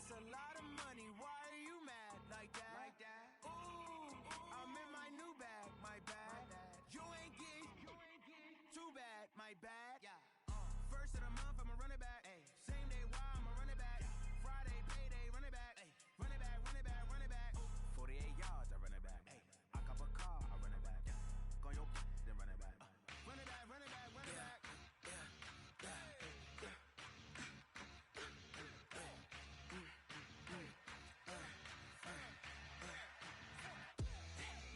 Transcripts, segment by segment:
That's a lot of money. Why are you mad like that? Ooh, I'm in my new bag. My bad. You ain't geek. Too bad. My bad. First of the month, I'ma run it back. Same day, why I'ma run it back. Friday, payday, run it back. Run it back, run it back, run it back. 48 yards, I run it back. I cop a car, I run it back. Go your then run it back. Run it back, run it back, run it back.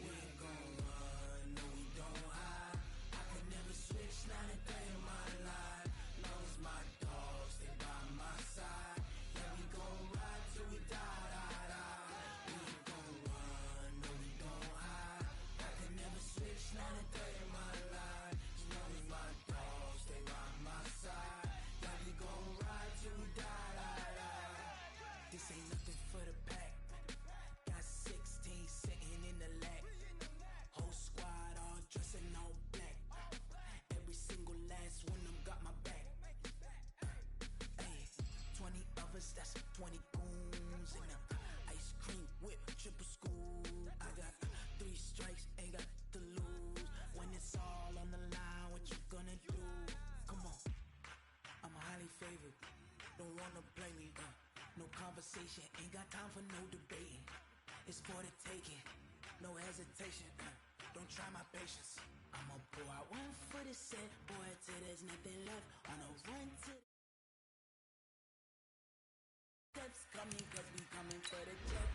We ain't gon' run, no we don't hide. I could never switch, not a day in my life. Long as my dogs, they by my side. Yeah, we gon' ride till we die, die, die. We ain't gon' run, no we don't hide. I could never switch, not a day in my life. As long as my dogs, they by my side. Yeah, we gon' ride till we die, die, die. This ain't nothing for the pack. Got 16 sitting in the lap. Whole squad all dressing all black. Every single last one of them got my back. Hey, 20 of us, that's 20 goons. And ice cream whip, triple school. I got 3 strikes, ain't got to lose. When it's all on the line, what you gonna do? Come on, I'm highly favored. Don't wanna blame me, no conversation, ain't got time for no debating. It's for the taking, no hesitation. Don't try my patience. I'ma pull out one for the set, boy, till there's nothing left. On a run to steps coming, cause we coming for the jet.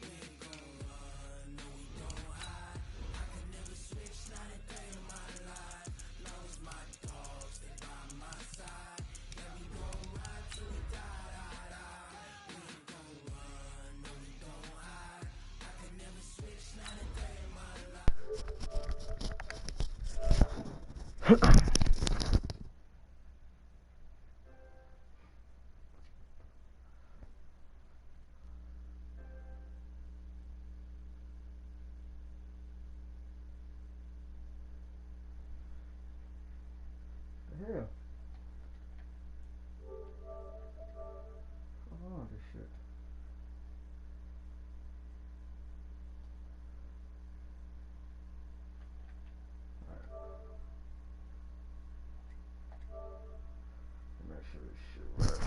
We ain't gon' run, no we don't hide. I could never switch, not a day in my life. Long as my dogs, they by my side. Yeah, we gon' ride till we die, die, die. We ain't gon' run, no we don't hide. I could never switch, not a day in my life. hell? Oh, this shit. Alright. Make sure this shit works.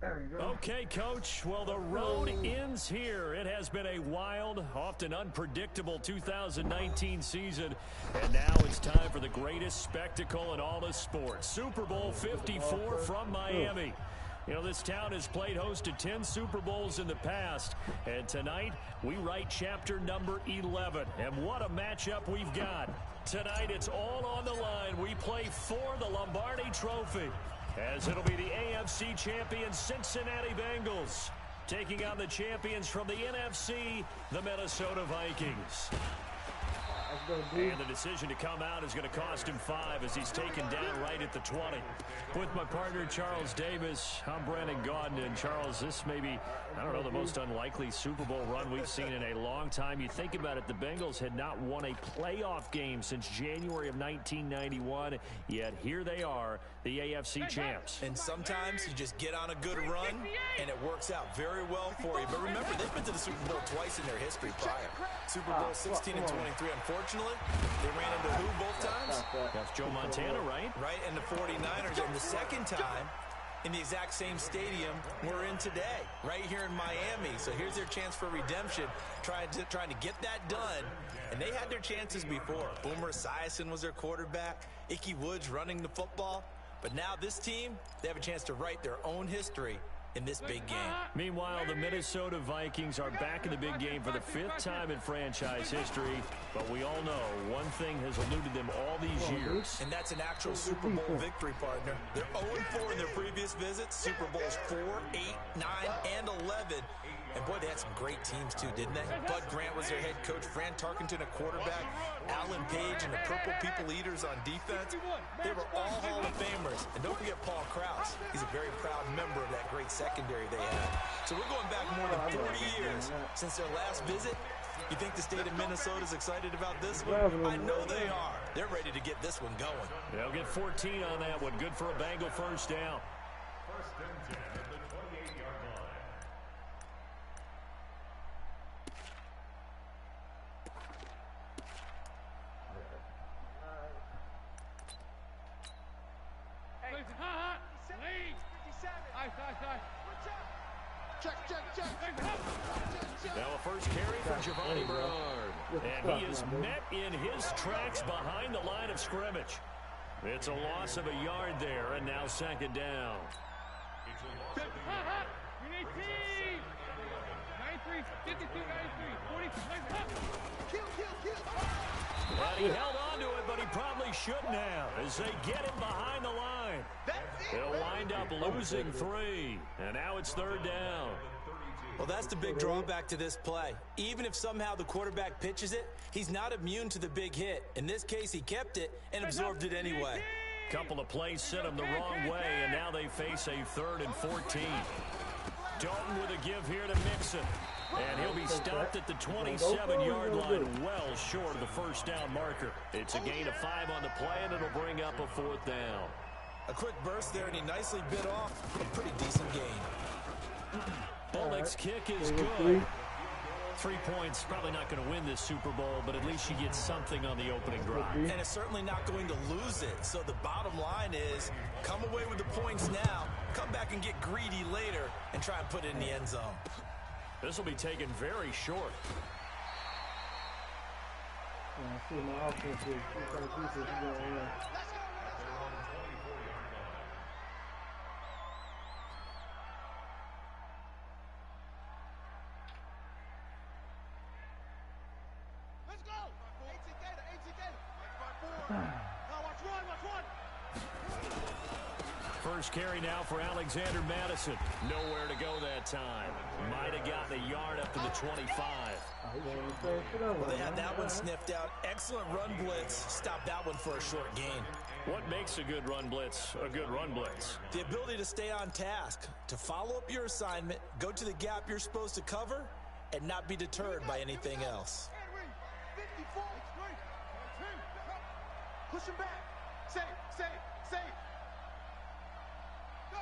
There you go. Okay, Coach. Well, the road ends here. It has been a wild, often unpredictable 2019 season. And now it's time for the greatest spectacle in all of sports. Super Bowl 54 from Miami. You know, this town has played host to 10 Super Bowls in the past. And tonight, we write chapter number 11. And what a matchup we've got. Tonight, it's all on the line. We play for the Lombardi Trophy, as it'll be the AFC champion Cincinnati Bengals taking on the champions from the NFC, the Minnesota Vikings. And the decision to come out is going to cost him 5 as he's taken down right at the 20. With my partner, Charles Davis, I'm Brandon Gaudin. And Charles, this may be, I don't know, the most unlikely Super Bowl run we've seen in a long time. You think about it, the Bengals had not won a playoff game since January of 1991, yet here they are, the AFC champs. And sometimes you just get on a good run, and it works out very well for you. But remember, they've been to the Super Bowl twice in their history prior. Super Bowl 16 and 23, unfortunately, they ran into who both times? That's Joe Montana, right? Right, and the 49ers. And the second time, in the exact same stadium we're in today, right here in Miami. So here's their chance for redemption, trying to get that done. And they had their chances before. Boomer Esiason was their quarterback. Ickey Woods running the football. But now this team, they have a chance to write their own history in this big game. Meanwhile, the Minnesota Vikings are back in the big game for the 5th time in franchise history. But we all know one thing has eluded them all these years. And that's an actual Super Bowl victory, partner. They're 0-4 in their previous visits. Super Bowls 4, 8, 9, and 11. And boy, they had some great teams too, didn't they? Bud Grant was their head coach, Fran Tarkenton a quarterback, Alan Page and the Purple People Eaters on defense. They were all Hall of Famers. And don't forget Paul Krause. He's a very proud member of that great secondary they had. So we're going back more than 40 years since their last visit. You think the state of Minnesota is excited about this one? I know they are. They're ready to get this one going. They'll get 14 on that one. Good for a Bengal first down. First and 10 at the 28-yard line. Now a first carry for Giovanni Bernard. And he is met in his tracks behind the line of scrimmage. It's a loss of a yard there, and now second down. It's a loss of a yard. And he held on to it, but he probably shouldn't have, as they get him behind the line. He'll wind up losing 3, and now it's third down. Well, that's the big drawback to this play. Even if somehow the quarterback pitches it, he's not immune to the big hit. In this case, he kept it and absorbed it anyway. Couple of plays sent him the wrong way, and now they face a 3rd and 14. Dalton with a give here to Mixon. And he'll be stopped at the 27-yard line, well short of the first down marker. It's a gain of 5 on the play, and it'll bring up a 4th down. A quick burst there, and he nicely bit off a pretty decent gain. Bullock's kick is good. 3 points, probably not going to win this Super Bowl, but at least you get something on the opening drive. And it's certainly not going to lose it. So the bottom line is, come away with the points now, come back and get greedy later, and try and put it in the end zone. This will be taken very short. I see my offense is going on. First carry now for Alexander Madison. Nowhere to go that time. Might have gotten a yard up to the 25. Well, they had that one sniffed out. Excellent run blitz. Stopped that one for a short gain. What makes a good run blitz a good run blitz? The ability to stay on task, to follow up your assignment, go to the gap you're supposed to cover, and not be deterred by anything else. Push him back. Say. Go.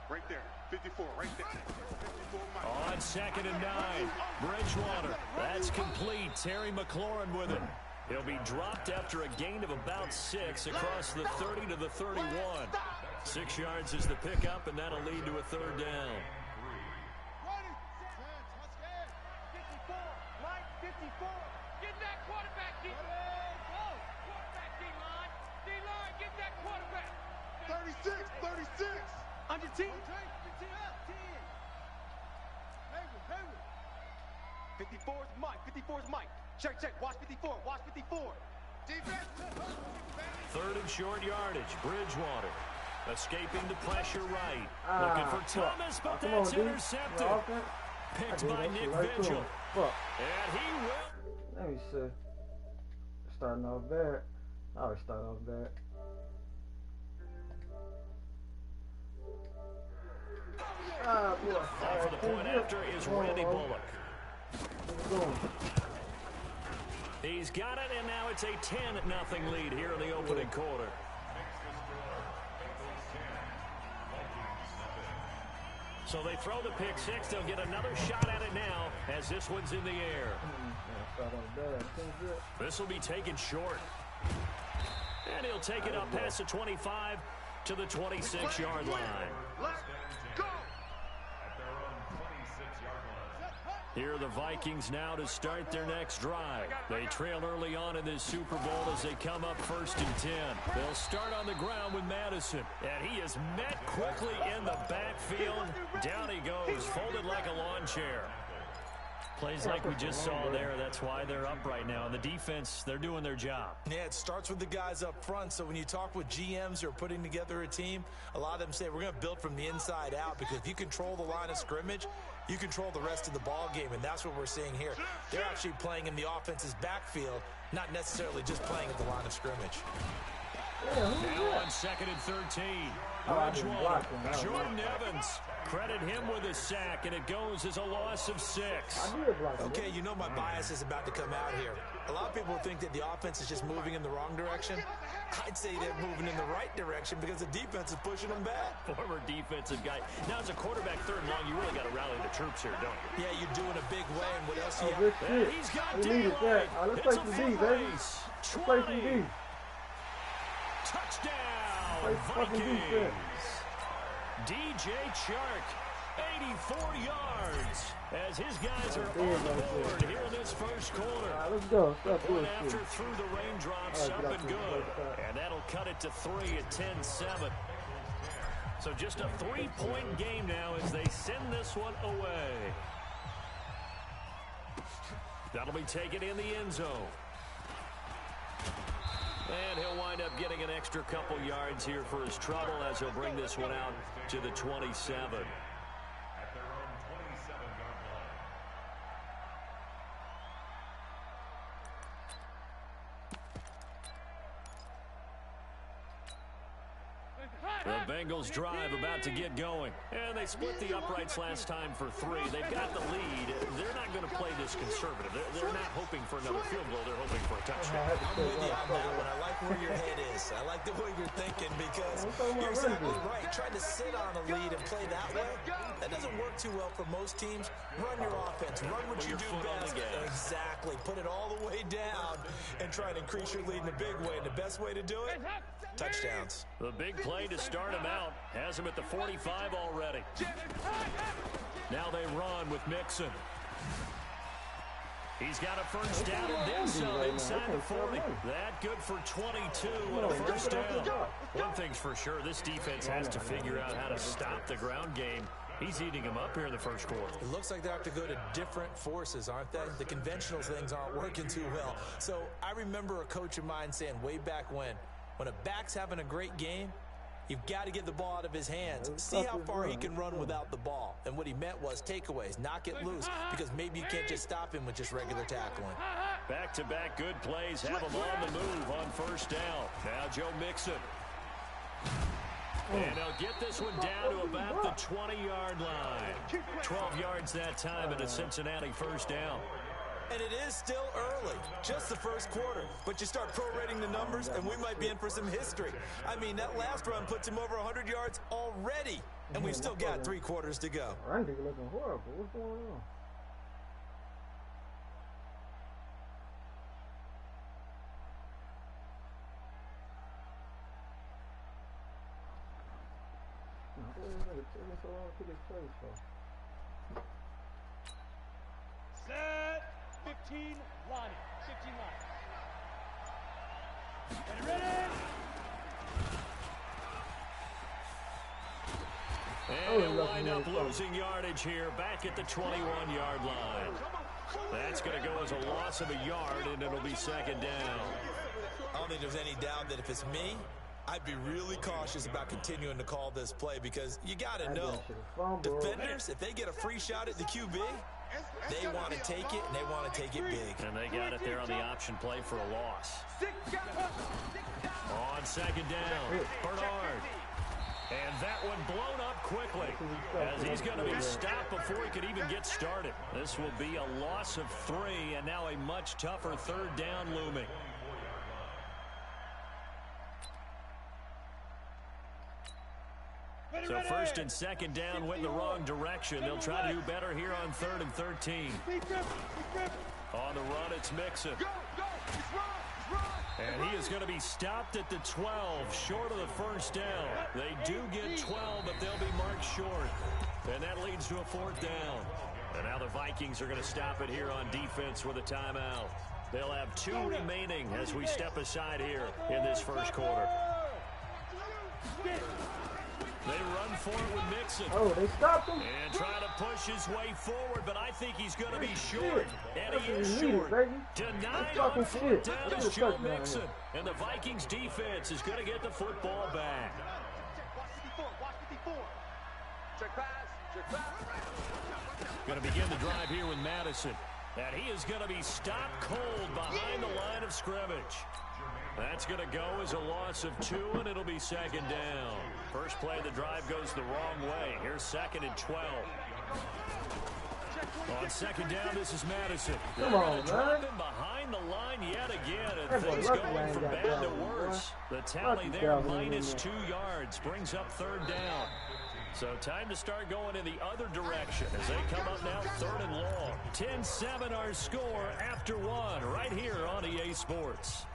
Right there. 54, right there. 54, Mike. On 2nd and 9. Bridgewater. That's complete. Terry McLaurin with it. He'll be dropped after a gain of about 6 across the 30 to the 31. 6 yards is the pickup, and that'll lead to a 3rd down. 54, Mike, 54. Get that quarterback, D-line. Quarterback, D-line. D-line, get that quarterback. 36. On your team. 54's Mike. 54's Mike. Check. Watch 54. Watch 54. Defense. 3rd and short yardage. Bridgewater escaping the pressure right. Looking for Thomas, but that's intercepted. Picked by Nick Vigil. And he will. Let me see. Starting off bad. I always start off bad. Off for the point after is Randy Bullock. He's got it, and now it's a 10-0 lead here in the opening quarter. So they throw the pick 6. They'll get another shot at it now as this one's in the air. This will be taken short. And he'll take it up past the 25 to the 26-yard line. Let's go. Here are the Vikings now to start their next drive. They trail early on in this Super Bowl as they come up 1st and 10. They'll start on the ground with Madison. And he is met quickly in the backfield. Down he goes, folded like a lawn chair. Plays like we just saw there. That's why they're up right now. And the defense, they're doing their job. Yeah, it starts with the guys up front. So when you talk with GMs who are putting together a team, a lot of them say we're going to build from the inside out, because if you control the line of scrimmage, you control the rest of the ball game, and that's what we're seeing here. They're actually playing in the offense's backfield, not necessarily just playing at the line of scrimmage. Now on 2nd and 13. Bridge one. Jordan Evans. Credit him with a sack, and it goes as a loss of 6. Okay, you know my bias is about to come out here. A lot of people think that the offense is just moving in the wrong direction. I'd say they're moving in the right direction because the defense is pushing them back. Former defensive guy. Now, as a quarterback, 3rd and long, you really got to rally the troops here, don't you? Yeah, you're doing a big way, and what else do you Good have? shit. He's got We needed that. Let's play some D, baby. race. Let's play some 20. D. Touchdown, Play fucking defense. Vikings. DJ Chark, 84 yards, as his guys are Damn, on the that's board it. here in this first quarter. All right, let's go. Stop One doing after shit. through the raindrops, All right, up get out and to the good. first side. And that'll cut it to 3 at 10-7. So just a 3-point game now as they send this one away. That'll be taken in the end zone. And he'll wind up getting an extra couple yards here for his trouble as he'll bring this one out to the 27. At their own 27-yard line. The Bengals drive about to get going. And they split the uprights last time for 3. They've got the lead. They're not going to play this conservative. They're not hoping for another field goal. They're hoping for a touchdown. I'm with you on that one. I like where your head is. I like the way you're thinking because you're exactly right. Trying to sit on a lead and play that way, that doesn't work too well for most teams. Run your offense. Run what you do best. Exactly. Put it all the way down and try and increase your lead in a big way. And the best way to do it, touchdowns. The big play to start him out has him at the 45 already. Now they run with Mixon. He's got a first down and then some inside the 40. That good for 22 and a first down. One thing's for sure, this defense has to figure out how to stop the ground game. He's eating them up here in the first quarter. It looks like they have to go to different forces, aren't they? The conventional things aren't working too well. So I remember a coach of mine saying way back when a back's having a great game, you've got to get the ball out of his hands. See how far he can run without the ball. And what he meant was takeaways, knock it loose, because maybe you can't just stop him with just regular tackling. Back-to-back good plays have him on the move on first down. Now Joe Mixon. And they'll get this one down to about the 20-yard line. 12 yards that time and a Cincinnati first down. And it is still early, just the first quarter. But you start prorating the numbers, and we might be in for some history. I mean, that last run puts him over 100 yards already, and we've still got 3 quarters to go. Randy looking horrible. What's going on? So long to get plays for. Set. 15 line. 15 line. And ready. And they'll wind up losing yardage here back at the 21-yard line. That's going to go as a loss of a yard, and it'll be second down. I don't think there's any doubt that if it's me, I'd be really cautious about continuing to call this play because you got to know, defenders, if they get a free shot at the QB, they want to take it, and they want to take it big. And they got it there on the option play for a loss. On second down, Bernard. And that one blown up quickly as he's going to be stopped before he could even get started. This will be a loss of 3, and now a much tougher third down looming. So first and second down went in the wrong direction. They'll try to do better here on 3rd and 13. On the run, it's Mixon. And he is going to be stopped at the 12, short of the first down. They do get 12, but they'll be marked short. And that leads to a 4th down. And now the Vikings are going to stop it here on defense with a timeout. They'll have 2 remaining as we step aside here in this first quarter. They run for it with Mixon. Oh, they stopped him? And try to push his way forward, but I think he's going to be short. And he is short. Denied on 4th down is Joe Mixon. And the Vikings defense is going to get the football back. Going to begin the drive here with Madison. And he is going to be stopped cold behind the line of scrimmage. That's going to go as a loss of 2, and it'll be second down. First play of the drive goes the wrong way. Here's second and 12. On second down, this is Madison. Come on, Drop man. him behind the line yet again, and things going from bad to worse. The tally there, minus 2 yards, brings up third down. So time to start going in the other direction as they come up now third and long. 10-7 our score after 1 right here on EA Sports.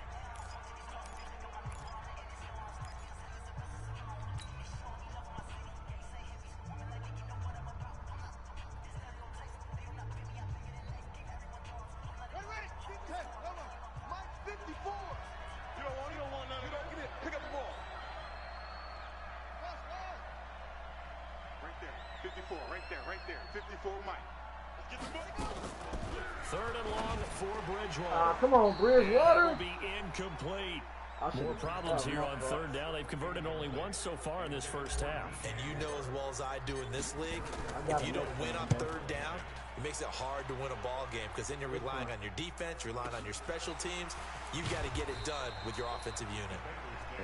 Right there. 54, Mike. Let's get the ball. Third and long for Bridgewater. Come on, Bridgewater. Will be incomplete. More problems here on third down. They've converted only once so far in this first half. And you know as well as I do in this league, if you don't win on third down, it makes it hard to win a ball game because then you're relying on your defense, you're relying on your special teams. You've got to get it done with your offensive unit.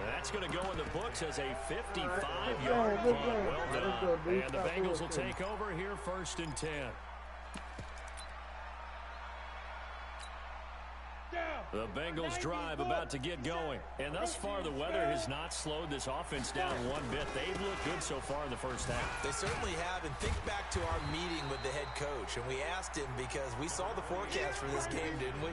That's going to go in the books as a 55-yard punt. Well done. And the Bengals will take over here first and 10. The Bengals drive about to get going. And thus far, the weather has not slowed this offense down one bit. They've looked good so far in the first half. They certainly have. And think back to our meeting with the head coach. And we asked him because we saw the forecast for this game, didn't we?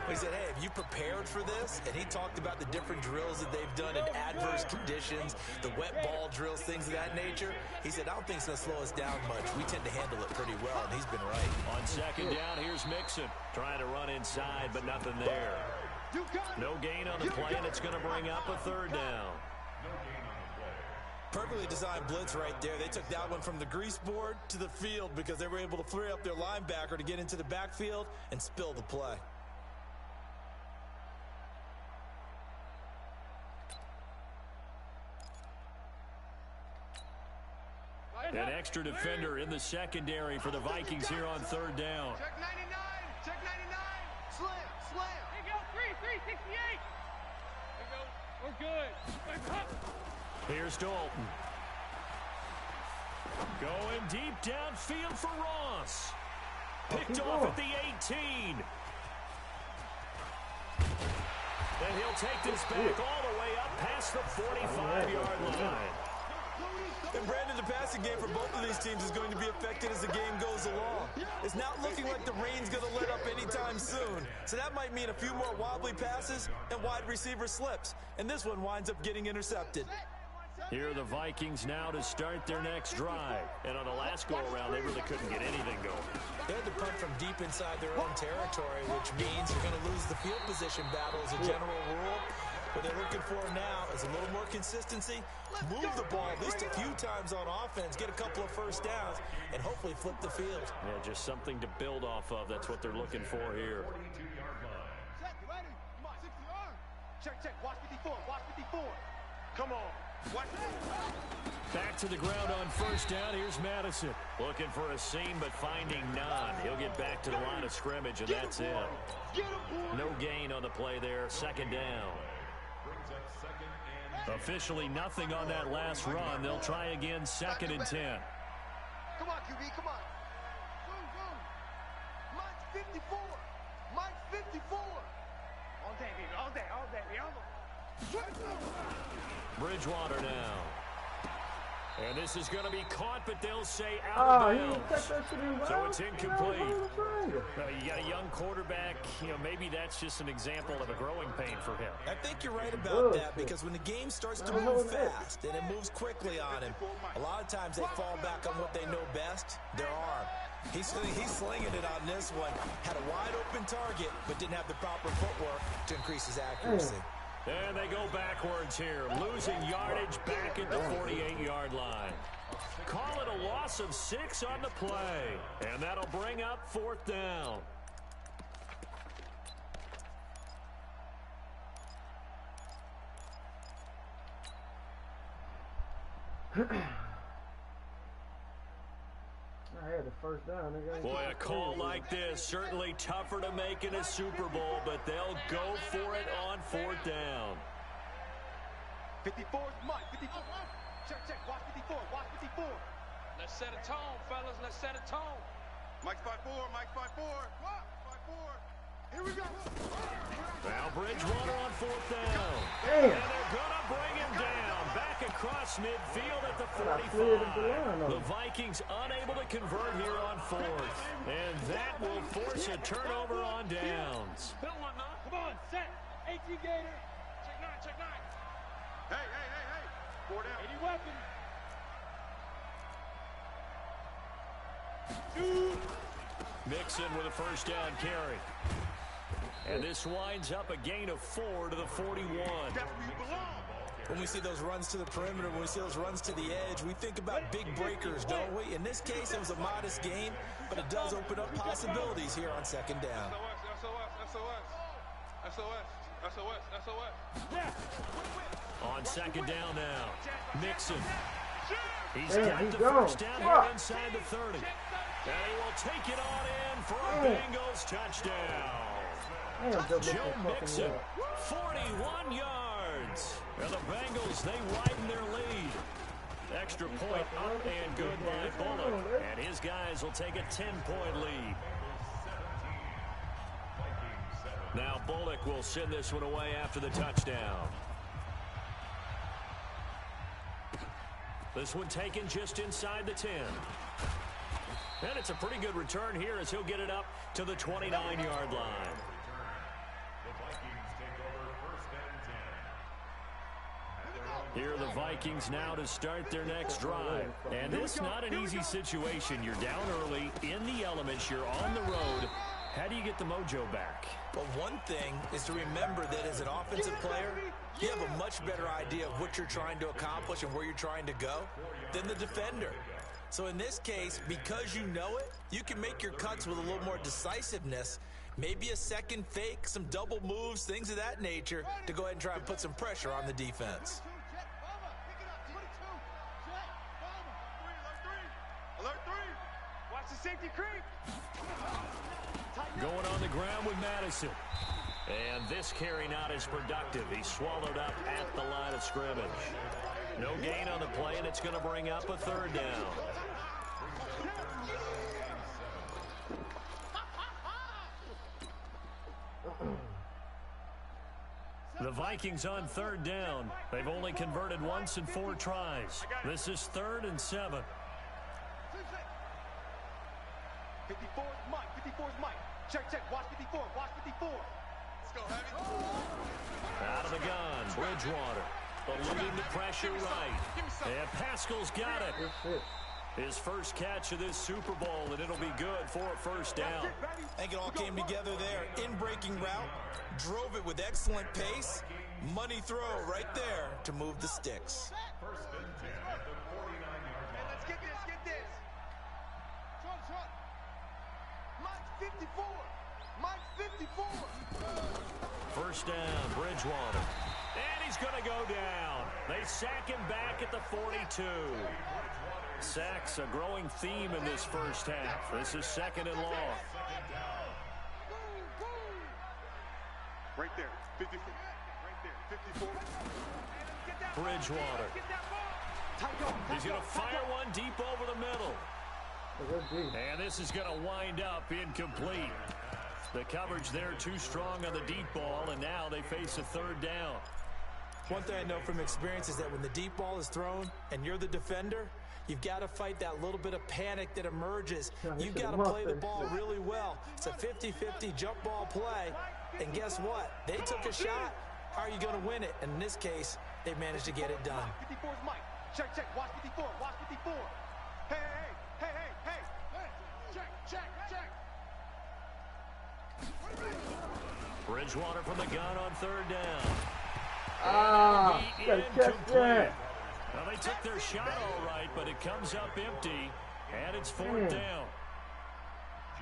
We said, hey, have you prepared for this? And he talked about the different drills that they've done in adverse conditions, the wet ball drills, things of that nature. He said, I don't think it's going to slow us down much. We tend to handle it pretty well, and he's been right. On second down, here's Mixon. Trying to run inside, but nothing there. No gain on the play, and it's going to bring up a third down. Perfectly designed blitz right there. They took that one from the grease board to the field because they were able to free up their linebacker to get into the backfield and spill the play. An extra defender in the secondary for the Vikings here on third down. Check 99. Check 99. Slam. Slam. There you go. 368. There you go. We're good. Here's Dalton. Going deep downfield for Ross. Picked off at the 18. And he'll take this back all the way up past the 45-yard line. And Brandon, the passing game for both of these teams is going to be affected as the game goes along. It's not looking like the rain's going to let up anytime soon. So that might mean a few more wobbly passes and wide receiver slips. And this one winds up getting intercepted. Here are the Vikings now to start their next drive. And on the last go-around, they really couldn't get anything going. They had to punt from deep inside their own territory, which means you're going to lose the field position battle as a general rule. What they're looking for now is a little more consistency, move the ball at least a few times on offense, get a couple of first downs, and hopefully flip the field. Yeah, just something to build off of. That's what they're looking for here. Check, ready? Come on, 60 yard. Check. Watch 54. Watch 54. Come on. Watch. Back to the ground on first down. Here's Madison. Looking for a seam, but finding none. He'll get back to the line of scrimmage, and that's it. No gain on the play there. Second down. Officially nothing on that last run. They'll try again second and 10. Come on, QB, come on. Zoom. Mike 54. Mike 54. All day, baby, all day. Bridgewater now. And this is going to be caught, but they'll say out of bounds. So it's incomplete. You got a young quarterback. Maybe that's just an example of a growing pain for him. I think you're right about that because when the game starts to move fast and it moves quickly on him, a lot of times they fall back on what they know best, their arm. He's slinging it on this one. Had a wide open target, but didn't have the proper footwork to increase his accuracy. And they go backwards here, losing yardage back at the 48-yard line. Call it a loss of 6 on the play, and that'll bring up fourth down. I had the first down. Boy, a call like this, certainly tougher to make in a Super Bowl, but they'll go for it on 4th down. 54 is Mike. 54. Check, check. Watch 54. Watch 54. Let's set a tone, fellas. Let's set a tone. Mike's 5-4. Mike's 5-4. 5-4. Here we go. Now Bridgewater on 4th down. Damn. And they're going to bring him down. Back across midfield at the 45. The Vikings unable to convert here on 4th. And that will force a turnover on downs. Come on, set. 18 Gator. Check 9, check 9. Hey. 4 down. 80 weapons. 2. Mixon with a first down carry. And this winds up a gain of 4 to the 41. When we see those runs to the perimeter, when we see those runs to the edge, we think about big breakers, don't we? In this case, it was a modest gain, but it does open up possibilities here on 2nd down. SOS. On 2nd down now, Mixon. He's Damn, got he's the gone. first down here inside the 30. And he will take it on in for a Bengals touchdown. Joe Mixon, 41 yards. And the Bengals, they widen their lead. Extra point up and good by Bullock. And his guys will take a 10-point lead. Now Bullock will send this one away after the touchdown. This one taken just inside the 10. And it's a pretty good return here as he'll get it up to the 29-yard line. Here are the Vikings now to start their next drive. And this is not an easy situation. You're down early, in the elements, you're on the road. How do you get the mojo back? But one thing is to remember that as an offensive player, you have a much better idea of what you're trying to accomplish and where you're trying to go than the defender. So in this case, because you know it, you can make your cuts with a little more decisiveness, maybe a second fake, some double moves, things of that nature, to go ahead and try and put some pressure on the defense. Alert 3. Watch the safety creep. Going on the ground with Madison. And this carry not as productive. He's swallowed up at the line of scrimmage. No gain on the play, and it's going to bring up a 3rd down. The Vikings on 3rd down. They've only converted once in 4 tries. This is 3rd and 7. 54 is Mike. 54 is Mike. Check. Watch 54. Watch 54. Let's go, Heavy. Out of the gun, Bridgewater. Eluding the pressure right. And Pascal's got it. His first catch of this Super Bowl, and it'll be good for a 1st down. I think it all came together there. In-breaking route, drove it with excellent pace. Money throw right there to move the sticks. Let's get this. Short. Mike's 54. Mike's 54. 1st down, Bridgewater. And he's going to go down. They sack him back at the 42. Sacks a growing theme in this first half. This is 2nd and long. Right there. 54. Right there. 54. Bridgewater. He's going to fire one deep over the middle. And this is going to wind up incomplete. The coverage there too strong on the deep ball, and now they face a 3rd down. One thing I know from experience is that when the deep ball is thrown and you're the defender, you've got to fight that little bit of panic that emerges. You've got to play the ball really well. It's a 50-50 jump ball play. And guess what? They took a shot. How are you going to win it? And in this case, they managed to get it done. 54 is Mike. Check. Watch 54. Watch 54. Hey. Check. Bridgewater from the gun on 3rd down. Gotta catch that. Well, they took their shot all right, but it comes up empty, and it's 4th down.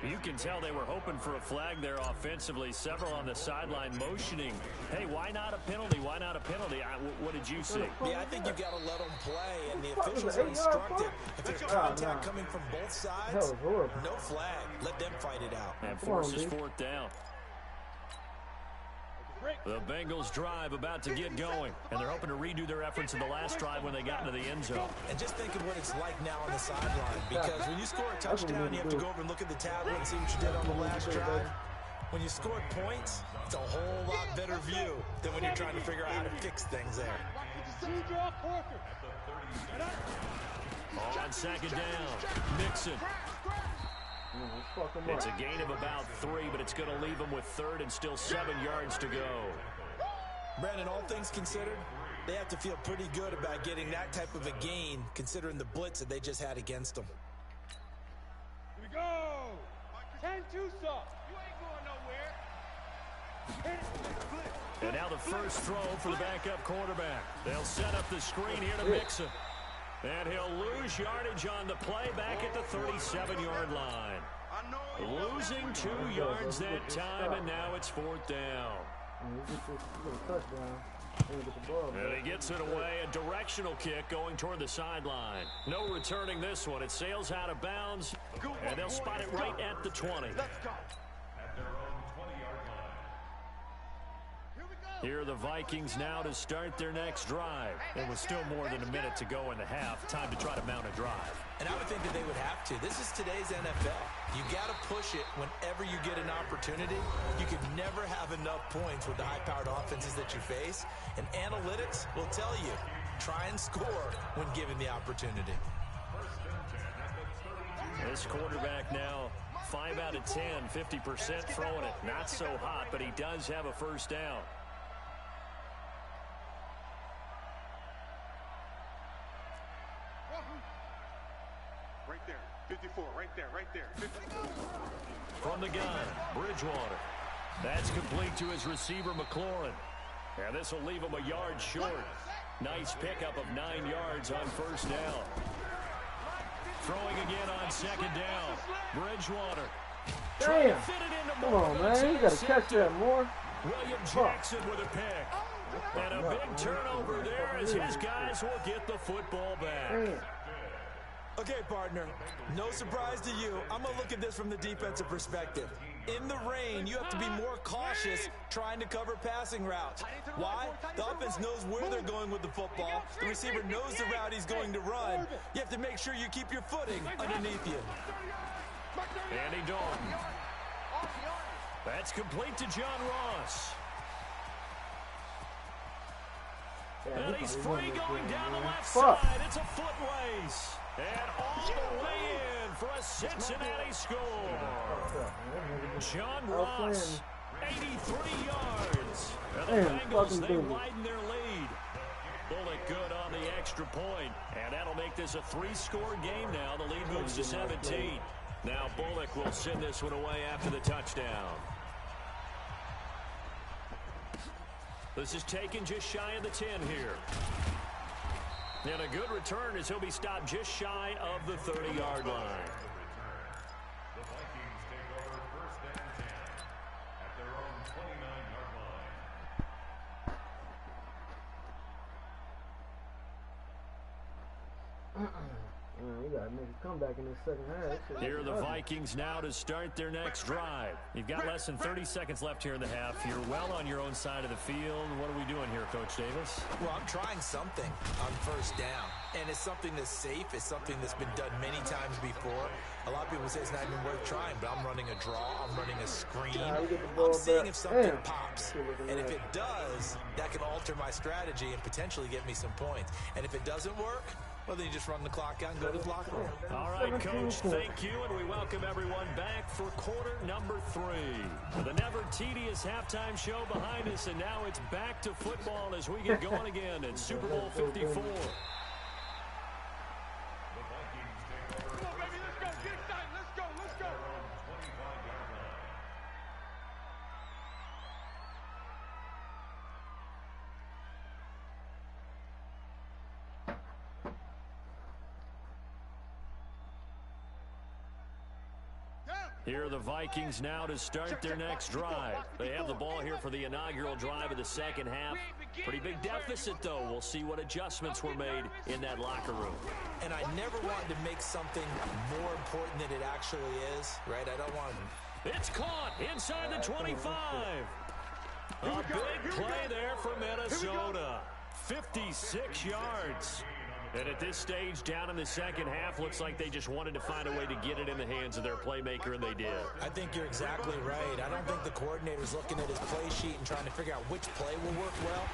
You can tell they were hoping for a flag there offensively. Several on the sideline motioning. Hey, why not a penalty? Why not a penalty? What did you see? Yeah, I think you've got to let them play, and the officials are instructed. If there's contact coming from both sides, no flag. Let them fight it out. And forces fourth down. The Bengals drive about to get going, and they're hoping to redo their efforts in the last drive when they got into the end zone. And just think of what it's like now on the sideline, because when you score a touchdown, you have to go over and look at the tablet and see what you did on the last drive. When you scored points, it's a whole lot better view than when you're trying to figure out how to fix things there. On second down, Mixon. It's a gain of about 3, but it's going to leave them with third and still 7 yards to go. Brandon, all things considered, they have to feel pretty good about getting that type of a gain, considering the blitz that they just had against them. Here we go! 10-2 soft. You ain't going nowhere. And now the first throw for the backup quarterback. They'll set up the screen here to Mixon. And he'll lose yardage on the play back at the 37-yard line. Losing 2 yards that time, and now it's fourth down. And he gets it away, a directional kick going toward the sideline. No returning this one. It sails out of bounds, and they'll spot it right at the 20. Here are the Vikings now to start their next drive. It was still more than a minute to go in the half. Time to try to mount a drive. And I would think that they would have to. This is today's NFL. You got to push it whenever you get an opportunity. You can never have enough points with the high-powered offenses that you face. And analytics will tell you, try and score when given the opportunity. This quarterback now 5 out of 10, 50% throwing it. Not so hot, but he does have a first down. Right there, 54, right there. 54. From the gun, Bridgewater. That's complete to his receiver, McLaurin. And this will leave him a yard short. Nice pickup of 9 yards on first down. Throwing again on second down. Bridgewater. Damn. Come on, man. You got to catch that more. William Jackson with a pick. And a big turnover there as his guys will get the football back. Damn. Okay, partner, no surprise to you. I'm going to look at this from the defensive perspective. In the rain, you have to be more cautious trying to cover passing routes. Why? The offense knows where they're going with the football. The receiver knows the route he's going to run. You have to make sure you keep your footing underneath you. Andy Dalton. That's complete to John Ross. And he's free going down the left side. It's a foot race. And all the way in for a Cincinnati score. John Ross, 83 yards. And the Bengals, they widen their lead. Bullock good on the extra point. And that'll make this a 3-score game now. The lead moves to 17. Now Bullock will send this one away after the touchdown. This is taken just shy of the 10 here. And a good return as he'll be stopped just shy of the 30-yard line. The Vikings take over first and 10 at their own 29-yard line. We got to make a comeback in the second half. Here are the Vikings now to start their next drive. You've got less than 30 seconds left here in the half. You're well on your own side of the field. What are we doing here, Coach Davis? Well, I'm trying something on first down. And it's something that's safe. It's something that's been done many times before. A lot of people say it's not even worth trying, but I'm running a draw. I'm running a screen. I'm seeing if something pops. And if it does, that can alter my strategy and potentially get me some points. And if it doesn't work, well, then you just run the clock out and go to the locker room. All right, Coach, thank you, and we welcome everyone back for quarter number 3. The never-tedious halftime show behind us, and now it's back to football as we get going again at Super Bowl 54. Come on, baby, let's go. Get excited. Let's go. Here are the Vikings now to start their next drive. They have the ball here for the inaugural drive of the second half. Pretty big deficit, though. We'll see what adjustments were made in that locker room. And I never wanted to make something more important than it actually is, right? I don't want to... It's caught inside the 25. A big play there for Minnesota. 56 yards. And at this stage, down in the second half, looks like they just wanted to find a way to get it in the hands of their playmaker, and they did. I think you're exactly right. I don't think the coordinator's looking at his play sheet and trying to figure out which play will work well.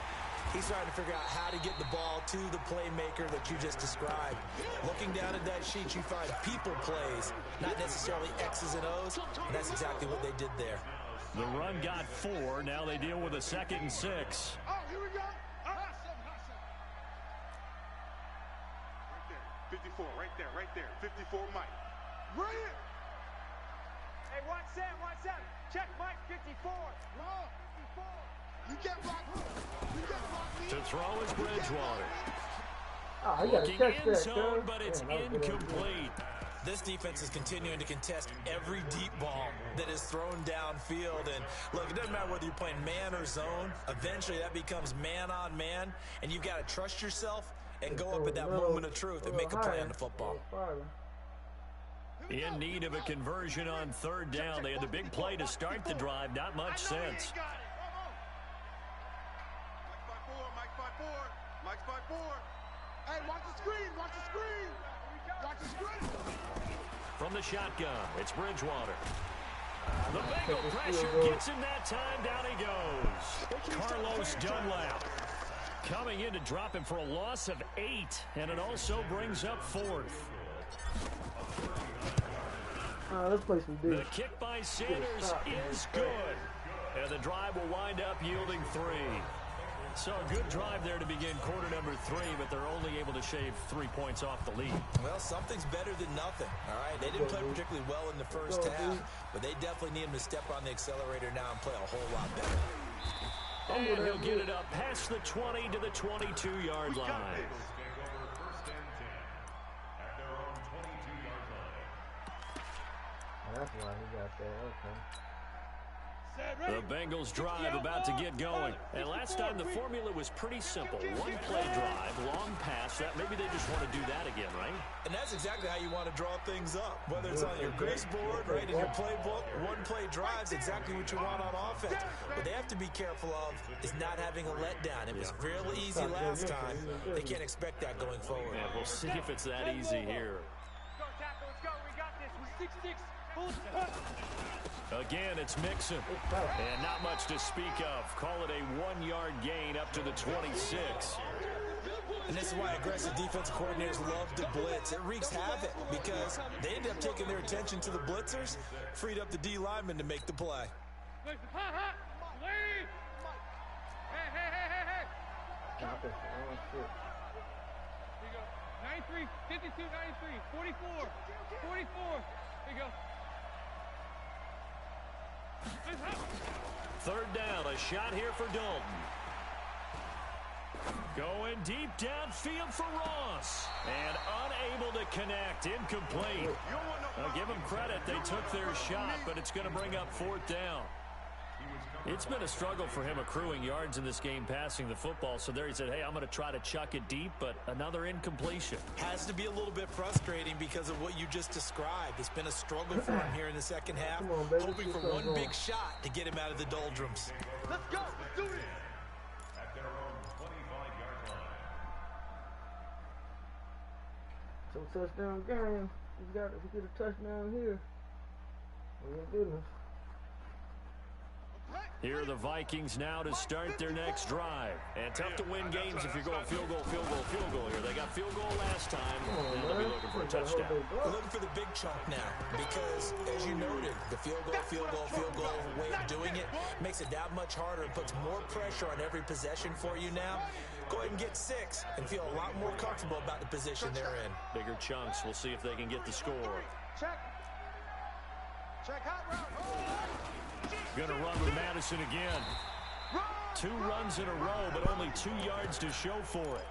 He's trying to figure out how to get the ball to the playmaker that you just described. Looking down at that sheet, you find people plays, not necessarily X's and O's, and that's exactly what they did there. The run got 4. Now they deal with a 2nd and 6. Oh, here we go. Hot 54, right there. 54, Mike. Bring it. Hey, watch Sam. Check Mike, 54. No, 54. You can't block me. You can't block me. To throw is Bridgewater. Oh, you gotta Looking catch in that, zone, cuz. but it's Damn, that was good. incomplete. This defense is continuing to contest every deep ball that is thrown downfield. And look, it doesn't matter whether you're playing man or zone. Eventually, that becomes man on man, and you've got to trust yourself and go up at that moment of truth and make a play on the football. In need of a conversion on 3rd down. They had the big play to start the drive. Not much sense. Mike's 5-4. Hey, watch the screen. Watch the screen. From the shotgun, it's Bridgewater. The Bengal pressure gets him that time. Down he goes. Carlos Dunlap coming in to drop him for a loss of 8. And it also brings up 4th. Let's play some The dish. kick by Sanders is good. And the drive will wind up yielding 3. So a good drive there to begin quarter number 3, but they're only able to shave 3 points off the lead. Well, something's better than nothing, all right? They didn't play particularly well in the first half, but they definitely need him to step on the accelerator now and play a whole lot better. And he'll get it up past the 20 to the 22-yard line. That's why he got that. Okay. The Bengals drive about to get going. And last time the formula was pretty simple. 1 play drive, long pass. That maybe they just want to do that again, right? And that's exactly how you want to draw things up. Whether it's on your grease board, right, in your playbook, 1 play drive is exactly what you want on offense. What they have to be careful of is not having a letdown. It was real easy last time. They can't expect that going forward. Yeah, we'll see if it's that easy here. Go, tackle, let's go. We got this. We're 6-6. Again, it's Mixon. And not much to speak of. Call it a 1-yard gain up to the 26. And this is why aggressive defensive coordinators love to blitz. It wreaks havoc because they end up taking their attention to the blitzers, freed up the D lineman to make the play. Listen, hot. Lead. Hey. Drop it. Oh, shit. Here you go. 93, 52, 93, 44. Here you go. 3rd down, a shot here for Dalton. Going deep downfield for Ross. And unable to connect, incomplete. I'll give them credit, they took their shot, but it's going to bring up 4th down. It's been a struggle for him accruing yards in this game passing the football. So there he said, hey, I'm going to try to chuck it deep, but another incompletion. Has to be a little bit frustrating because of what you just described. It's been a struggle for him here in the second half, hoping for one big shot to get him out of the doldrums. Let's go. Let's do this. At their own 25-yard line. So touchdown game. If we get a touchdown here, oh my goodness. Here are the Vikings now to start their next drive. And tough to win games if you're going field goal here. They got field goal last time, and they'll be looking for a touchdown. We're looking for the big chunk now because, as you noted, the field goal way of doing it makes it that much harder and puts more pressure on every possession for you now. Go ahead and get 6 and feel a lot more comfortable about the position they're in. Bigger chunks. We'll see if they can get the score. Check hot route. Going to run with Madison again. Run. 2 runs in a row, but only 2 yards to show for it.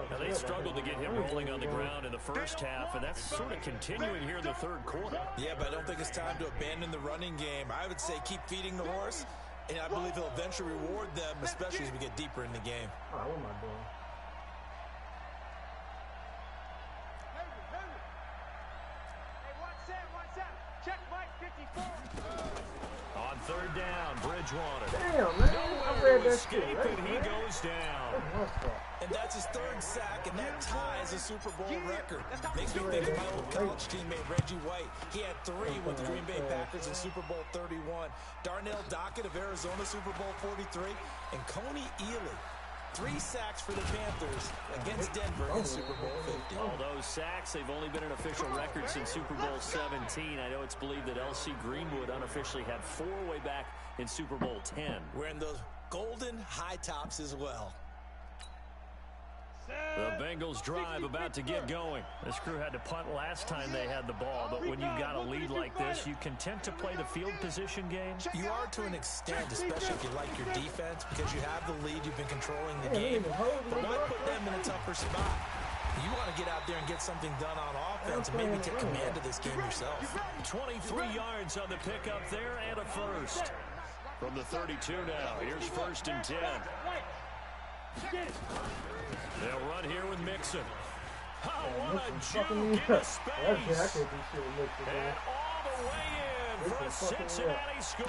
Now, they struggled to get him rolling on the ground in the first half, and that's sort of continuing here in the third quarter. Yeah, but I don't think it's time to abandon the running game. I would say keep feeding the horse, and I believe he'll eventually reward them, especially as we get deeper in the game. Oh, what am I doing? Check Mike 54. On third down, Bridgewater. Damn, man. I read that Escape, shit. and he goes down. And that's his 3rd sack, and that ties a Super Bowl record. Makes me think of my old college teammate, Reggie White. He had 3 with the Green Bay Packers in Super Bowl 31. Darnell Dockett of Arizona, Super Bowl 43. And Coney Ely, 3 sacks for the Panthers against Denver in Super Bowl 50. All those sacks, they've only been an official record since Super Bowl 17. I know it's believed that L.C. Greenwood unofficially had 4 way back in Super Bowl 10. Wearing those golden high tops as well. The Bengals drive about to get going. This crew had to punt last time they had the ball, but when you've got a lead like this, you content to play the field position game? You are to an extent, especially if you like your defense, because you have the lead, you've been controlling the game. But why put them in a tougher spot? You want to get out there and get something done on offense and maybe take command of this game yourself. 23 yards on the pickup there and a first. From the 32 now, here's 1st and 10. They'll run here with Mixon. Oh, what a juke into space. And all the way in for a Cincinnati score.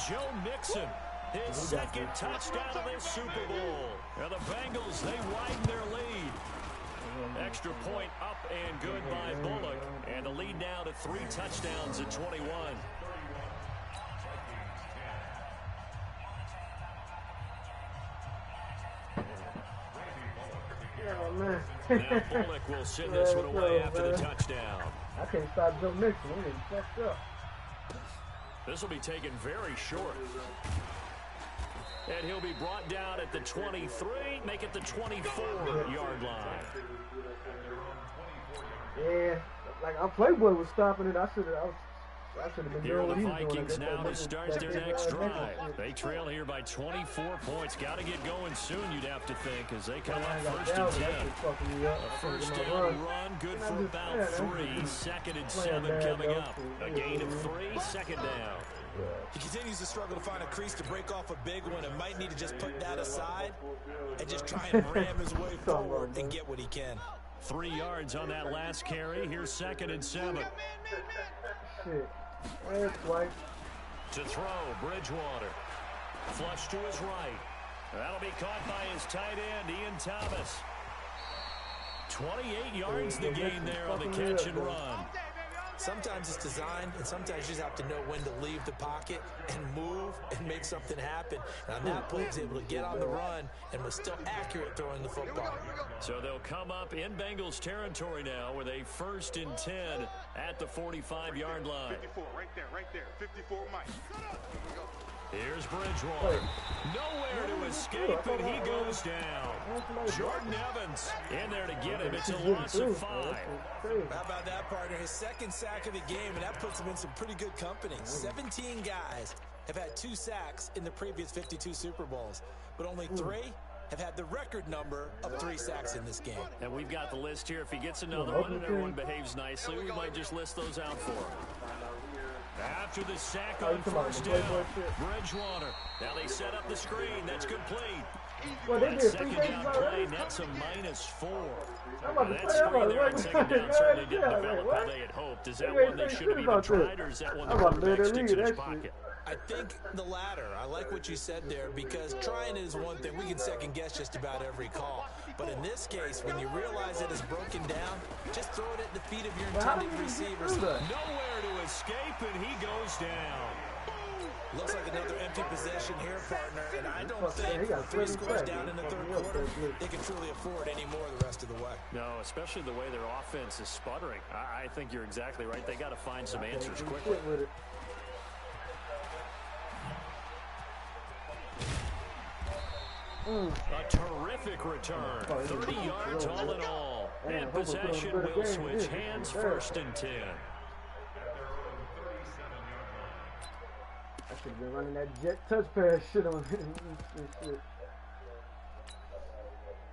Joe Mixon, his 2nd touchdown of this Super Bowl. Now the Bengals, they widen their lead. Extra point up and good by Bullock. And the lead now to 3 touchdowns at 21. Oh, man. Now Bullock will send this one away after the touchdown. I can't stop Joe Mixon. I'm getting fucked up. This will be taken very short. And he'll be brought down at the 23, make it the 24-yard line. Yeah, like our playboy was stopping it. I should have been Here are doing the what he was doing. Vikings now to start their next drive. They trail here by 24 points. Got to get going soon, you'd have to think, as they come up 1st and 10. A 1st down run, good for about 3. 2nd and 7 coming up. A gain of 3, 2nd down. He continues to struggle to find a crease to break off a big one and might need to just put that aside and just try and ram his way forward and get what he can. 3 yards on that last carry. Here's 2nd and 7. Shit. There's White. To throw, Bridgewater. Flush to his right. That'll be caught by his tight end, Ian Thomas. 28 yards the gain there on the catch and run. Sometimes it's designed, and sometimes you just have to know when to leave the pocket and move and make something happen. And on that play, he's able to get on the run and was still accurate throwing the football. So they'll come up in Bengals territory now with a 1st and 10 at the 45-yard line. 54, right there. 54, Mike. Here's Bridgewater. Nowhere to escape, and he goes down. Jordan Evans in there to get him. It's a loss of 5. How about that, partner? His 2nd sack of the game, and that puts him in some pretty good company. 17 guys have had 2 sacks in the previous 52 Super Bowls, but only 3 have had the record number of 3 sacks in this game. And we've got the list here. If he gets another one and everyone behaves nicely, we might just list those out for him. After the sack on 1st down, Bridgewater. Now they set up the screen. That's complete. Well, they That did 2nd 3 down days play, already. that's a -4. I'm about to That say, I'm screen about there on to 2nd down certainly didn't develop how they had hoped. Is that one they should have even tried, or is that one the quarterback sticks in his pocket? I think the latter. I like what you said there, because trying is one thing. We can second guess just about every call. But in this case, when you realize it is broken down, just throw it at the feet of your intended receivers. Nowhere to escape, and he goes down. Looks like another empty possession here, partner. And I don't think with 3 scores down in the 3rd quarter, they can truly afford any more the rest of the way. No, especially the way their offense is sputtering. I think you're exactly right. They got to find some answers quickly. A terrific return. 30 yards all in all. And possession will switch hands, 1st and 10. should have been running that jet touch pass shit on shit.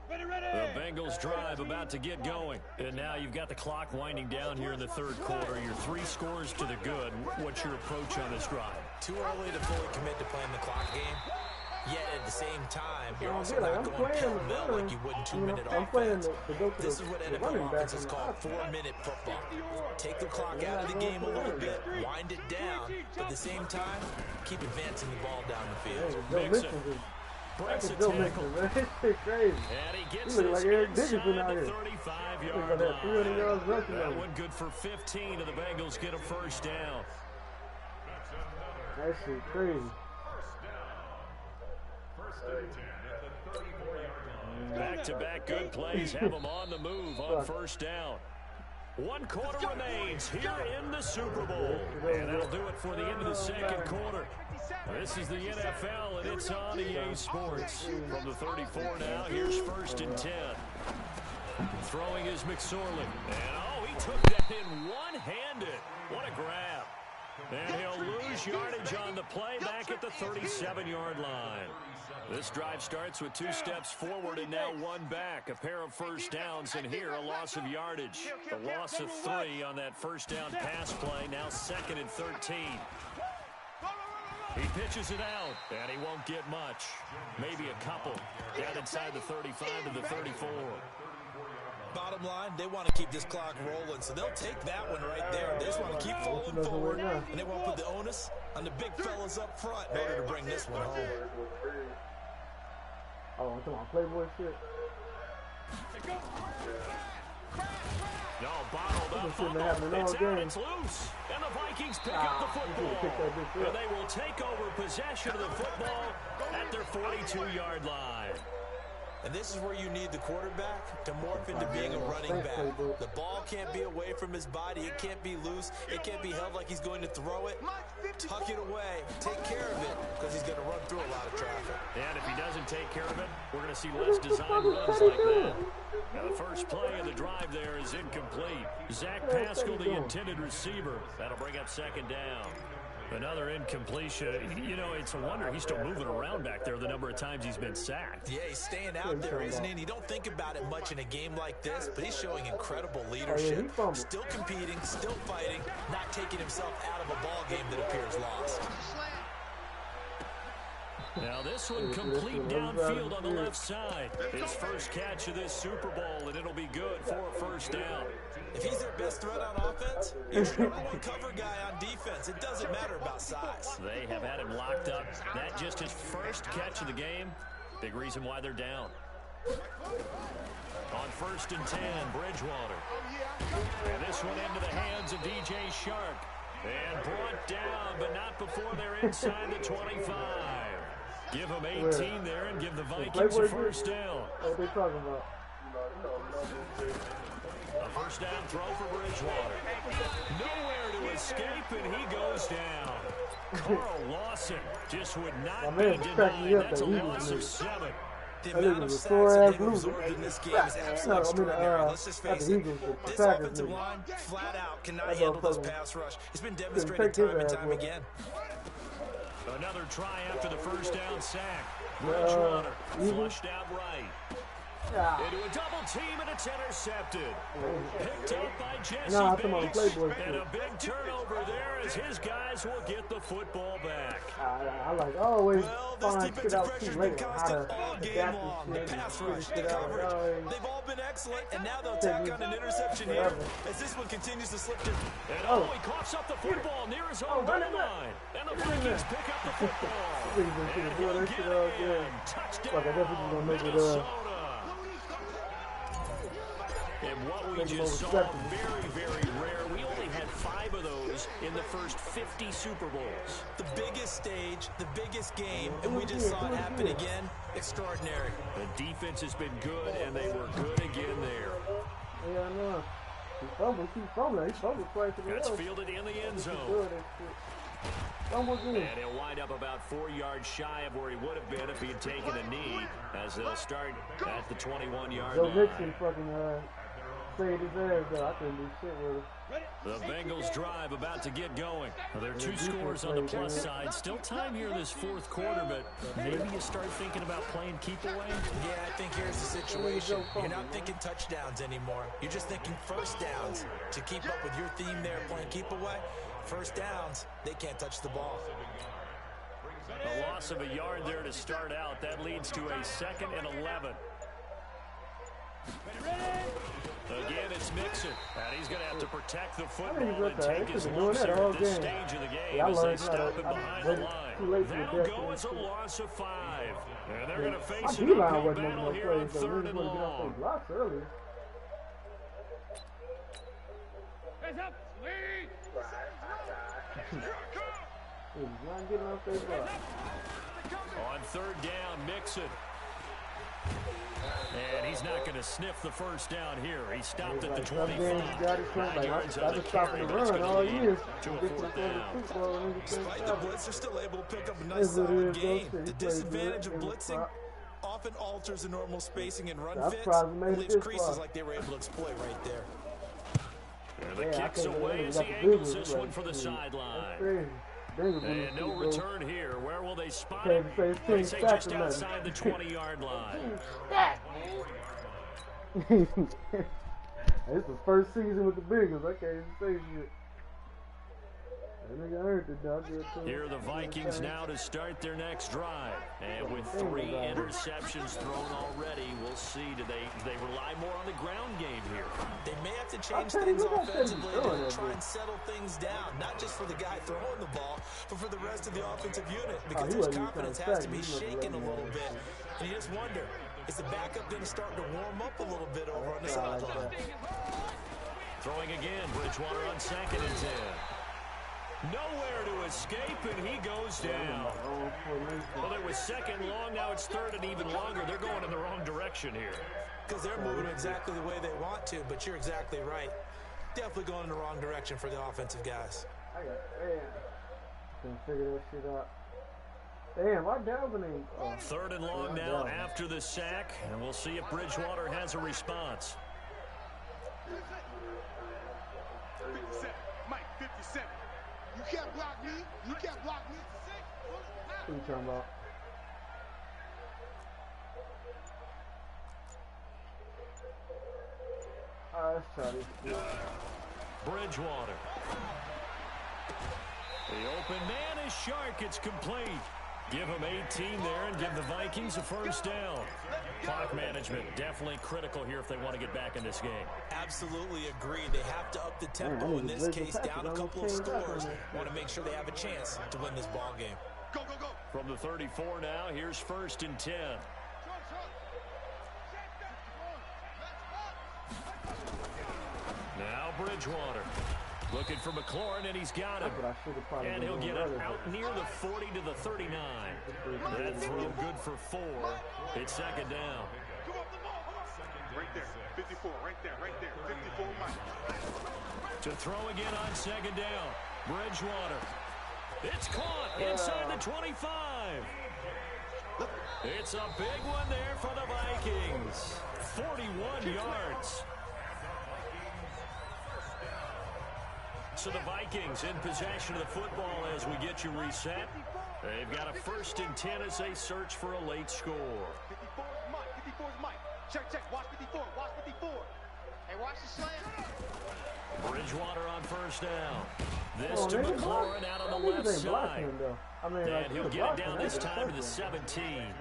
The Bengals drive about to get going. And now you've got the clock winding down here in the third quarter. Your 3 scores to the good. What's your approach on this drive? Too early to fully commit to playing the clock game. Yet at the same time, you're also not going pell-mell like you would in 2-minute offense. This is what NFL offenses call 4-minute football. Take the clock out of the game a little bit, wind it down, but at the same time, keep advancing the ball down the field. Mixon breaks a tackle. It's crazy. And he gets He look this like Eric inside Dickerson out the here. 35-yard That 300 yards line. rushing. That one good for 15, and the Bengals get a first down. That shit crazy. Back-to-back good plays have them on the move on first down. 1 quarter remains here in the Super Bowl. And that'll do it for the end of the second quarter. This is the NFL, and it's on EA Sports. From the 34 now, here's 1st and 10. Throwing is McSorley. And, he took that in one-handed. What a grab. And he'll lose yardage on the play back at the 37-yard line. This drive starts with 2 steps forward and now 1 back. A pair of first downs, and here a loss of yardage. A loss of 3 on that first down pass play. Now 2nd and 13. He pitches it out, and he won't get much. Maybe a couple. Down inside the 35 to the 34. Bottom line, they want to keep this clock rolling, so they'll take that one right there. They just want to keep falling forward, and they won't put the onus on the big fellas up front in order to bring this one home. Oh, I'm talking about Playboy shit. No, bottled up, it's out, it's loose. And the Vikings pick up the football. And they will take over possession of the football at their 42-yard line. And this is where you need the quarterback to morph into being a running back. The ball can't be away from his body. It can't be loose. It can't be held like he's going to throw it. Tuck it away. Take care of it, because he's going to run through a lot of traffic. And if he doesn't take care of it, we're going to see less design runs like that. Now the first play of the drive there is incomplete. Zach Pascal, the intended receiver. That'll bring up 2nd down. Another incompletion. You know, it's a wonder he's still moving around back there the number of times he's been sacked. Yeah, he's staying out there, isn't he? And you don't think about it much in a game like this, but he's showing incredible leadership. Still competing, still fighting, not taking himself out of a ball game that appears lost. Now this one complete downfield on the left side. His first catch of this Super Bowl, and it'll be good for a first down. If he's their best threat on offense, he's your #1 cover guy on defense. It doesn't matter about size. They have had him locked up. That just his first catch of the game. Big reason why they're down. On 1st and 10, Bridgewater. And this one into the hands of DJ Shark. And brought down, but not before they're inside the 25. Give them 18 there and give the Vikings a first down. What are they talking about? A first down throw for Bridgewater. Nowhere to escape, and he goes down. Carl Lawson just would not be denied. That's a loss of 7. The amount of sacks that they've absorbed in this game is absolutely extraordinary. Let's just face it. This offensive line, flat out, cannot handle this pass rush. It's been demonstrated time and time again. Another try after the first down sack. Bridgewater flushed out right. Into a double team, and it's intercepted. Picked up by Jesse Bates. And a big turnover there as his guys will get the football back. I like always This find shit defensive out pressure's too been late. How constant to all game adapt long. this The shit. pass rush, the coverage, they've all been excellent, and now they'll tack on an interception here as this one continues to slip to. And he coughs up the football near his own goal line. And the Vikings pick up the football. And he'll get it in. Touchdown, Minnesota. And what we just saw, very, very rare. We only had 5 of those in the first 50 Super Bowls. The biggest stage, the biggest game, and we just saw it happen again. Extraordinary. The defense has been good, and they were good again there. Yeah, I know. He fumbled twice in a row. That's fielded in the end zone. And he'll wind up about 4 yards shy of where he would have been if he had taken a knee, as they'll start at the 21-yard line. Joe Mixon fucking saved his ass, though. I couldn't do shit with him. The Bengals drive about to get going. Well, there are two scores on the plus side. Still time here in this fourth quarter, but maybe you start thinking about playing keep away? Yeah, I think here's the situation. You're not thinking touchdowns anymore. You're just thinking first downs. To keep up with your theme there, playing keep away, first downs, they can't touch the ball. A loss of a yard there to start out. That leads to a 2nd and 11. Again, it's Mixon, and he's going to have to protect the football and take his lumps here at this stage of the game as they stop him behind the line. That'll go as a loss of 5. And they're going to face an uphill battle here on 3rd and long. Hands up, lead! On 3rd down, Mixon. And he's not going to sniff the first down here. He stopped at the 25. 9 yards on the carry, but it's going to lead to a 4th down. Despite the blitz, they're still able to pick up a nice solid gain. The disadvantage of blitzing often alters the normal spacing and run fits and leaves creases like they were able to exploit right there. And the kick's away as he angles this one for the sideline. And no return here. Where will they spot him? They say just outside the 20-yard line. This is the first season with the Bengals. I can't even say shit. That nigga earned it, dog. Here are the Vikings now to start their next drive. And with 3 interceptions thrown already, we'll see. Do they rely more on the ground game here? They may have to change things offensively to try and settle things down. Not just for the guy throwing the ball, but for the rest of the offensive unit. Because his confidence has to be shaken a little bit. And you just wonder, is the backup going to start to warm up a little bit over on the sideline? Throwing again, Bridgewater on 2nd and 10. Nowhere to escape, and he goes down. Well, it was 2nd long, now it's 3rd and even longer. They're going in the wrong direction here. Because they're moving exactly the way they want to, but you're exactly right. Definitely going in the wrong direction for the offensive guys. Couldn't figure that shit out. Damn, why Dalvin ain't... 3rd and long now after the sack, and we'll see if Bridgewater has a response. 57, Mike, 57. You can't block me. You can't block me. What are you talking about? Let's try this. Bridgewater. The open man is Shark. It's complete. Give him 18 there and give the Vikings a first down. Clock management definitely critical here if they want to get back in this game. Absolutely agree. They have to up the tempo in this case, down a couple of scores. Want to make sure they have a chance to win this ball game. Go, go, go. From the 34 now, here's 1st and 10. Now Bridgewater. Looking for McLaurin, and he's got him. And he'll get it out near the 40 to the 39. That throw good for 4. It's 2nd down. Right there, 54, right there, 54, Mike. To throw again on 2nd down. Bridgewater. It's caught inside the 25. It's a big one there for the Vikings. 41 yards. So the Vikings in possession of the football as we get you reset. They've got a 1st and 10 as they search for a late score. 54 is Mike. 54 is Mike. Check, check. Watch 54. Watch 54. Hey, watch the slam. Bridgewater on 1st down. This to McLaurin out on the left side. And he'll get it down this time to the 17.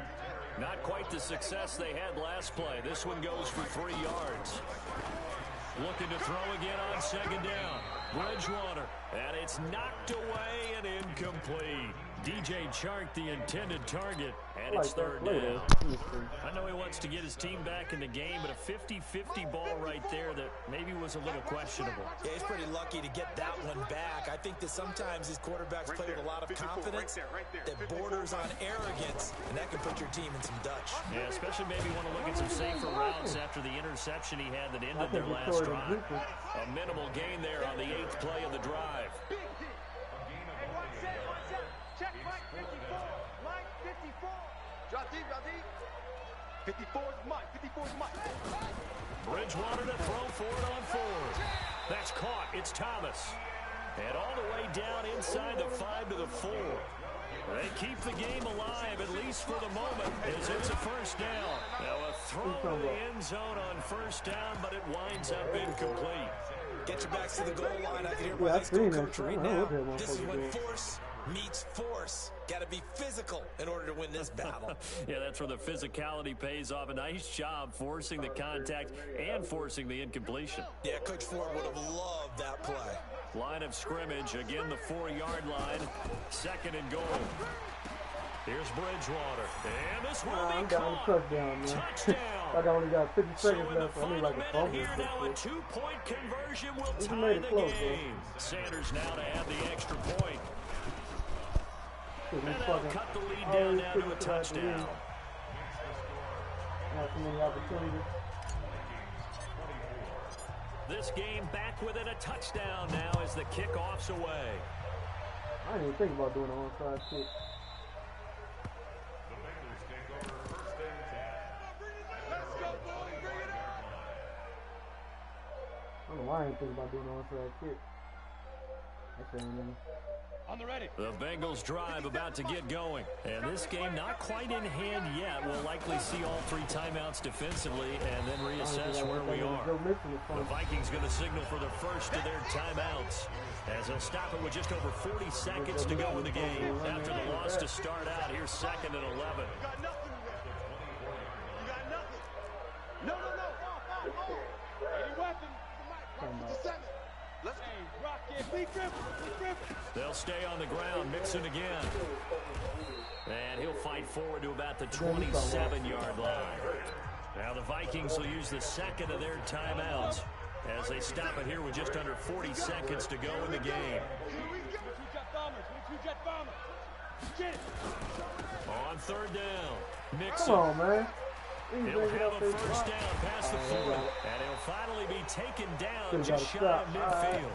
Not quite the success they had last play. This one goes for 3 yards. Looking to throw again on 2nd down. Bridgewater, and it's knocked away and incomplete. DJ Chark, the intended target, and it's 3rd down. I know he wants to get his team back in the game, but a 50-50 ball right there that maybe was a little questionable. Yeah, he's pretty lucky to get that one back. I think that sometimes these quarterbacks play with a lot of confidence that borders on arrogance, and that can put your team in some Dutch. Yeah, especially maybe want to look at some safer routes after the interception he had that ended their last drive. A minimal gain there on the 8th play of the drive. Check Mike 54. Mike 54. Drop deep, drop deep. 54 is Mike. 54 is Mike. Bridgewater to throw for it on 4. That's caught. It's Thomas. And all the way down inside the 5 to the 4. They keep the game alive, at least for the moment, as it's a first down. Now a throw to the end zone on first down, but it winds up incomplete. Get your backs to the goal line. I can hear my high school coach right now. This is when force meets force. Got to be physical in order to win this battle. Yeah, that's where the physicality pays off. A nice job forcing the contact and forcing the incompletion. Yeah, Coach Ford would have loved that play. Line of scrimmage, again the 4-yard line, 2nd and goal. Here's Bridgewater, and this will be caught. Touchdown, man. Touchdown. I only got 50 So seconds in the left. I need final like a minute fumble. here now, a 2-point conversion will We tie made it the close, game. Sanders now to add the extra point. And they'll cut the lead down now to a touchdown. Not too many opportunities. This game back within a touchdown now as the kickoff's away. I didn't even think about doing an onside kick. The Bengals take over 1st and 10. Let's go, boy. Bring it up. I don't know why I didn't think about doing an onside kick. That's ain't On the ready. The Bengals drive about to get going. And this game not quite in hand yet. We'll likely see all 3 timeouts defensively and then reassess where we are. The Vikings going to signal for the first of their timeouts as they'll stop it with just over 40 seconds to go in the game. After the loss to start out, here's 2nd and 11. You got nothing with it. You got nothing. No. Any weapon. It's the 7. Let's go. Hey, rock it. Lee Griffin. They'll stay on the ground, Mixon again. And he'll fight forward to about the 27-yard line. Now the Vikings will use the 2nd of their timeouts as they stop it here with just under 40 seconds to go in the game. Two jet bombers. Get it. On 3rd down, Mixon. Come on, man. He'll have a first down past the 40, and he'll finally be taken down just shy of midfield.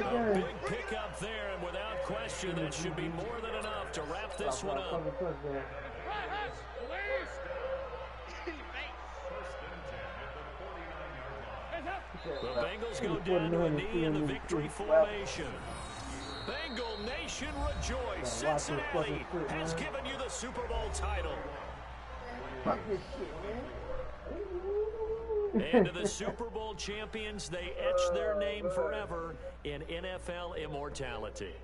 A big pickup there, and without question, that should be more than enough to wrap this one up. The Bengals go down to a knee in the victory formation. Bengal Nation rejoice. Cincinnati has given you the Super Bowl title. Fuck this shit, man. And to the Super Bowl champions, they etch their name forever in NFL immortality.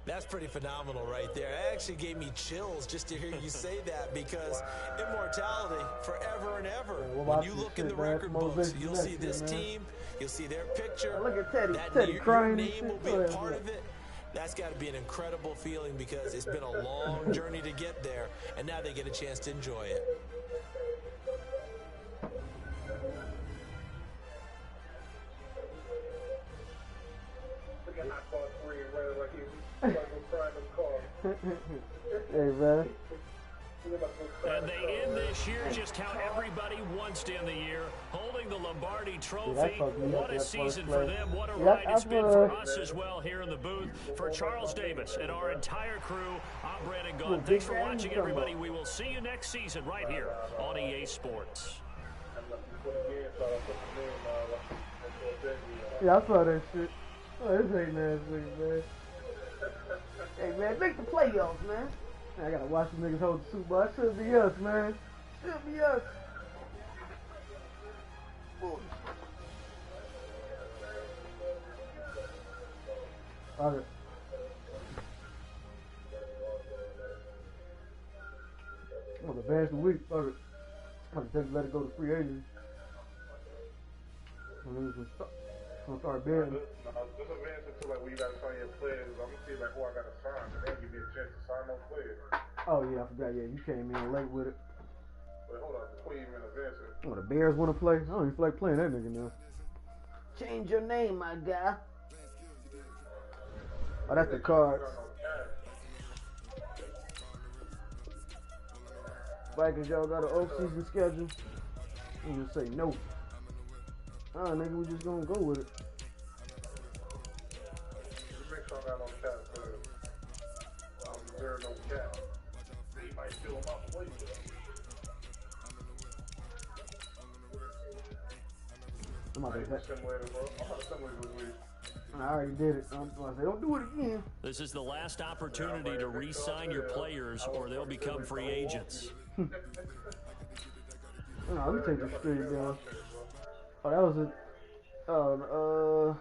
That's pretty phenomenal right there. It actually gave me chills just to hear you say that, because immortality forever and ever. When you look in the record books, you'll see this team, you'll see their picture. Look at Teddy. That Teddy crying. Your name will be a part of it. That's got to be an incredible feeling, because it's been a long journey to get there, and now they get a chance to enjoy it. Hey, man. And they end this year just how everybody wants to end the year, holding the Lombardi Trophy. What a season for them. What a ride it's been for us as well here in the booth. For Charles Davis and our entire crew, I'm Brandon Gunn. Thanks for watching, everybody. We will see you next season right here on EA Sports. Yeah, I saw that shit. Oh, this ain't ass nigga, man. Hey, man, make the playoffs, man. I gotta watch the niggas hold the Super Bowl. That should be us, man. Should be us. Alright. I'm gonna advance the week. Alright. I'm gonna let it go to free agency. I'm gonna start betting. Just advance until like when you gotta sign your players. I'm gonna see like who I gotta sign, and then give me a chance to sign those players. Oh yeah, I forgot. Yeah, you came in late with it. Wait, hold on, before you even advance it. Oh, the Bears want to play? I don't even feel like playing that nigga now. Change your name, my guy. Oh, that's the cards. Vikings, y'all got an off-season schedule? I'm gonna say no. Ah, nigga, we just gonna go with it. Just make sure I got no cap, because there are no cap. They might fill them out the way. I'm about to say that. Simulator, bro. I'm not simulating this week. I already did it. I'm about to say, don't do it again. This is the last opportunity to re-sign your players or they'll become free agents. No, let me take this straight down. Oh, that was it. Oh,